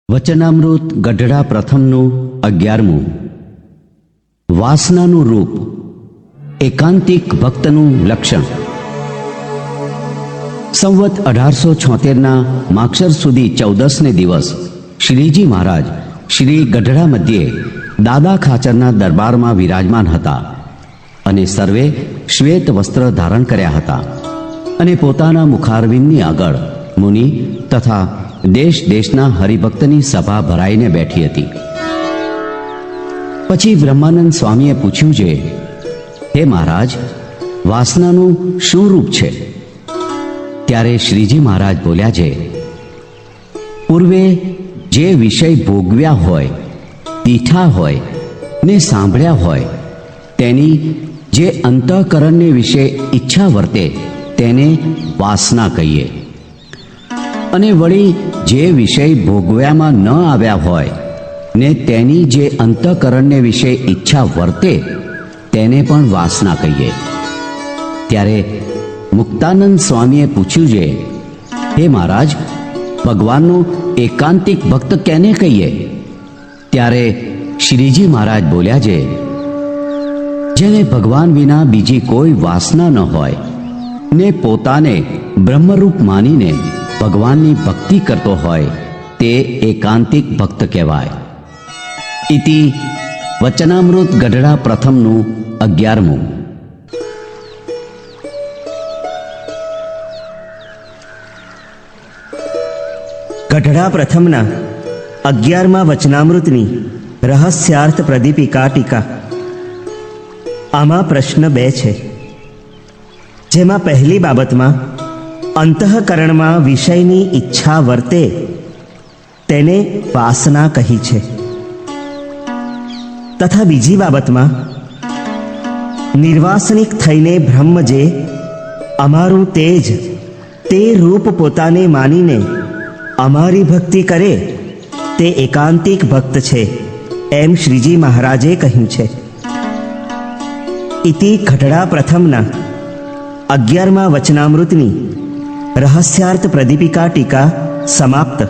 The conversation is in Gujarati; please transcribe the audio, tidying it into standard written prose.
વચનામૃત ગઢડા પ્રથમનું 11મું. વાસનાનું રૂપ, એકાંતિક ભક્તનું લક્ષણ. સંવત 1876ના માક્ષર સુધી 14ને દિવસ શ્રીજી મહારાજ શ્રી ગઢડા મધ્યે દાદા ખાચરના દરબારમાં વિરાજમાન હતા અને સર્વે શ્વેત વસ્ત્ર ધારણ કર્યા હતા અને પોતાના મુખારવિંદની આગળ મુનિ તથા દેશ દેશના હરિભક્તની સભા ભરાઈને બેઠી હતી. પછી બ્રહ્માનંદ સ્વામીએ પૂછ્યું છે, હે મહારાજ, વાસનાનું શું રૂપ છે? ત્યારે શ્રીજી મહારાજ બોલ્યા છે, પૂર્વે જે વિષય ભોગવ્યા હોય, દીઠા હોય ને સાંભળ્યા હોય તેની જે અંતઃકરણને વિશે ઈચ્છા વર્તે તેને વાસના કહીએ. અને વળી જે વિષય ભોગવ્યામાં ન આવ્યા હોય ને તેની જે અંતઃકરણને વિશે ઈચ્છા વર્તે તેને પણ વાસના કહીએ. ત્યારે મુક્તાનંદ સ્વામીએ પૂછ્યું છે, હે મહારાજ, ભગવાનનો એકાંતિક ભક્ત કેને કહીએ? ત્યારે શ્રીજી મહારાજ બોલ્યા છે, જેને ભગવાન વિના બીજી કોઈ વાસના ન હોય ને પોતાને બ્રહ્મરૂપ માનીને ભગવાનની ભક્તિ કરતો હોય તે એકાંતિક ભક્ત કહેવાય. ઇતિ વચનામૃત ગઢડા પ્રથમનું 11મું. ગઢડા પ્રથમના 11મા વચનામૃતની રહસ્યાર્થ પ્રદીપિકા ટીકા. આમાં પ્રશ્ન 2 છે, જેમાં પહેલી બાબતમાં અંતઃકરણમાં વિષયની ઈચ્છા વર્તે તેને વાસના કહી છે, તથા બીજી બાબતમાં નિર્વાસનિક થઈને બ્રહ્મ જે અમારું તેજ તે રૂપ પોતાને માનીને અમારી ભક્તિ કરે તે એકાંતિક ભક્ત છે એમ શ્રીજી મહારાજે કહ્યું છે. ઇતિ ગઢડા પ્રથમના 11મા વચનામૃતની રહસ્યાર્થ પ્રદીપિકા ટીકા સમાપ્ત.